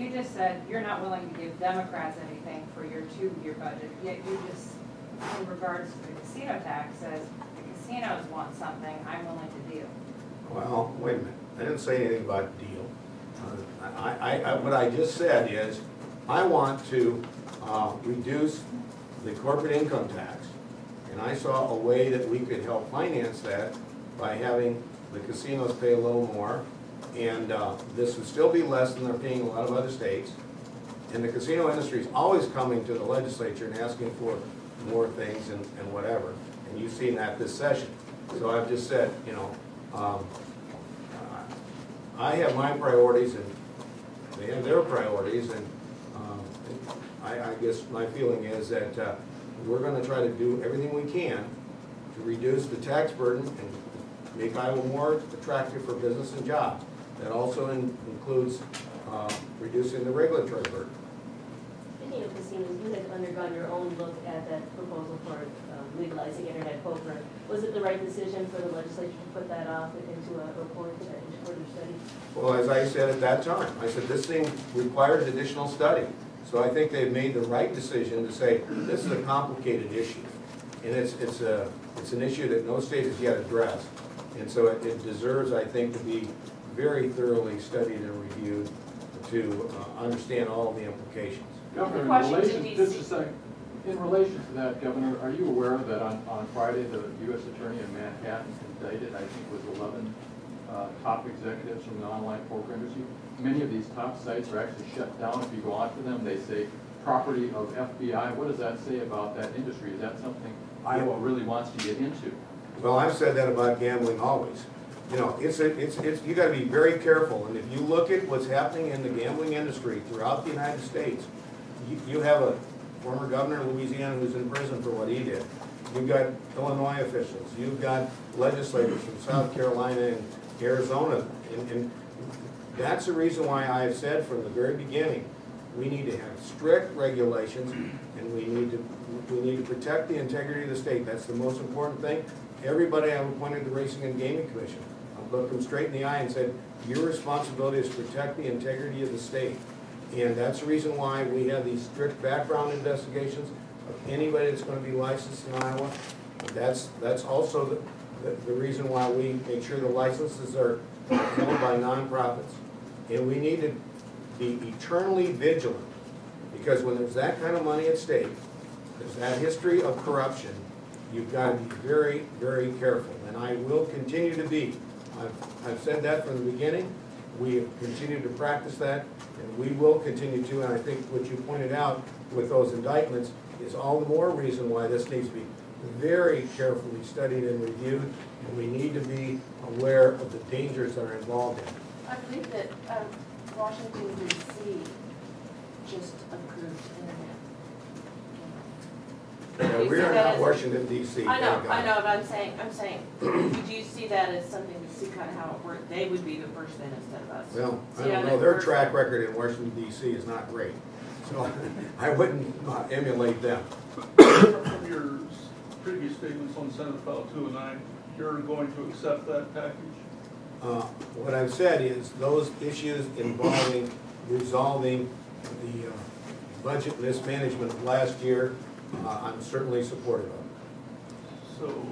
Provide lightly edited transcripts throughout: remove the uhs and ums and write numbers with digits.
you just said you're not willing to give Democrats anything for your 2-year budget, yet you just, in regards to the casino tax, says the casinos want something, I'm willing to deal. Well, wait a minute. I didn't say anything about deal. What I just said is I want to reduce the corporate income tax, and I saw a way that we could help finance that by having the casinos pay a little more, and this would still be less than they're paying in a lot of other states. And the casino industry is always coming to the legislature and asking for more things and whatever, and you've seen that this session. So I've just said, you know, I have my priorities and they have their priorities, and I guess my feeling is that we're going to try to do everything we can to reduce the tax burden and make Iowa more attractive for business and jobs. That also includes reducing the regulatory burden. Speaking of casinos, you had undergone your own look at that proposal for legalizing internet poker. Was it the right decision for the legislature to put that off into a report, into further study? Well, as I said at that time, I said this thing requires additional study. So I think they've made the right decision to say this is a complicated issue, and it's an issue that no state has yet addressed, and so it deserves, I think, to be very thoroughly studied and reviewed to understand all of the implications. Governor, in relation to that, Governor, are you aware that on Friday the U.S. Attorney in Manhattan indicted, I think, was 11 top executives from the online poker industry? Many of these top sites are actually shut down. If you go onto them, they say property of FBI. What does that say about that industry? Is that something Iowa really wants to get into? Well, I've said that about gambling always. You know, you got to be very careful. And if you look at what's happening in the gambling industry throughout the United States, you have a former governor of Louisiana who's in prison for what he did. You've got Illinois officials. You've got legislators from South Carolina and Arizona. And that's the reason why I've said from the very beginning, we need to have strict regulations, and we need to protect the integrity of the state. That's the most important thing. Everybody I've appointed to the Racing and Gaming Commission, I've looked them straight in the eye and said, your responsibility is to protect the integrity of the state. And that's the reason why we have these strict background investigations of anybody that's going to be licensed in Iowa. That's also the reason why we make sure the licenses are held by nonprofits. And we need to be eternally vigilant, because when there's that kind of money at stake, there's that history of corruption, you've got to be very, very careful. And I will continue to be. I've said that from the beginning. We have continued to practice that, and we will continue to. And I think what you pointed out with those indictments is all the more reason why this needs to be very carefully studied and reviewed, and we need to be aware of the dangers that are involved in it. I believe that Washington, D.C. just approved internet. Yeah, we are not Washington, D.C. I know, but I'm saying, do you see that as something to see kind of how it worked? They would be the first then instead of us. Well, I don't know. Their track record in Washington, D.C. is not great, so I wouldn't emulate them. From your previous statements on Senate File 209, you're going to accept that package? What I've said is those issues involving resolving the budget mismanagement of last year, I'm certainly supportive of. So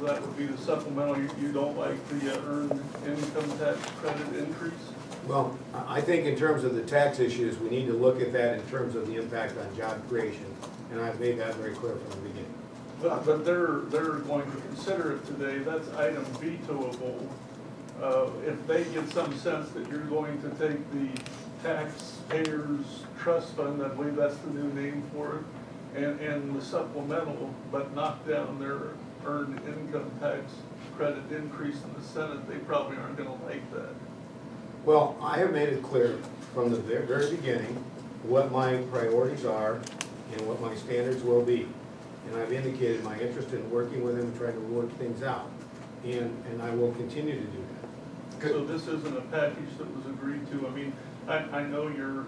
that would be the supplemental. You don't like the earned income tax credit increase? Well, I think in terms of the tax issues, we need to look at that in terms of the impact on job creation, and I've made that very clear from the beginning. But they're going to consider it today. That's item vetoable. If they get some sense that you're going to take the taxpayers trust fund, I believe that's the new name for it, and the supplemental, but knock down their earned income tax credit increase in the Senate, they probably aren't going to like that. Well, I have made it clear from the very beginning what my priorities are and what my standards will be. And I've indicated my interest in working with them and trying to work things out. And I will continue to do that. So this isn't a package that was agreed to. I mean, I know your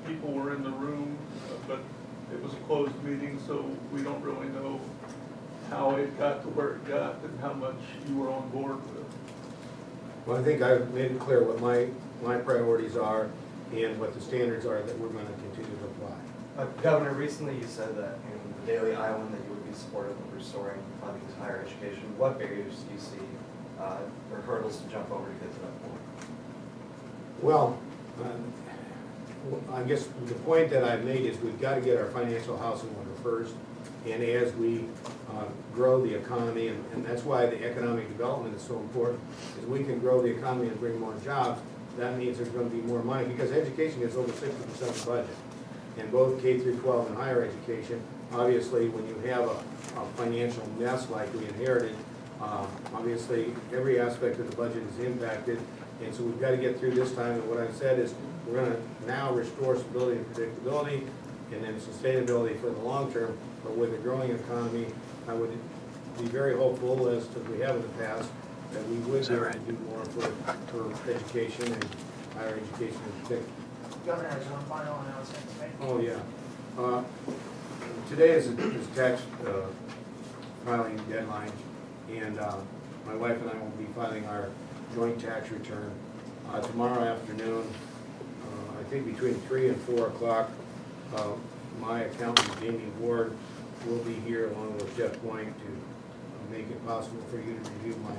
people were in the room, but it was a closed meeting, so we don't really know how it got to where it got and how much you were on board with. Well, I think I've made it clear what my priorities are, and what the standards are that we're going to continue to apply. Governor, recently you said that in the Daily Island that you would be supportive of restoring funding to higher education. What barriers do you see or hurdles to jump over to get to that point? Well, I guess the point that I've made is we've got to get our financial house in order first, and as we grow the economy, and that's why the economic development is so important, is we can grow the economy and bring more jobs. That means there's going to be more money, because education is over 60% of the budget. And both K through 12 and higher education, obviously when you have a financial mess like we inherited, obviously every aspect of the budget is impacted, and so we've got to get through this time. And what I've said is we're going to now restore stability and predictability, and then sustainability for the long term. But with a growing economy, I would be very hopeful, as we have in the past, that we would be able to do more for education and higher education in particular. Governor has one final announcement to make. Oh, yeah. Today is tax filing deadline, and my wife and I will be filing our joint tax return tomorrow afternoon. I think between 3 and 4 o'clock. My accountant, Jamie Ward, will be here along with Jeff Boink to make it possible for you to review my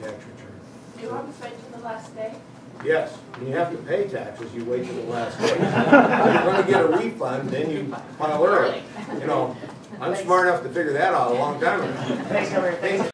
tax return. Do you want to wait till the last day? Yes, and you have to pay taxes, you wait till the last day. If you're gonna get a refund, then you file early. You know, I'm smart enough to figure that out a long time ago. Thanks, Governor. Thanks.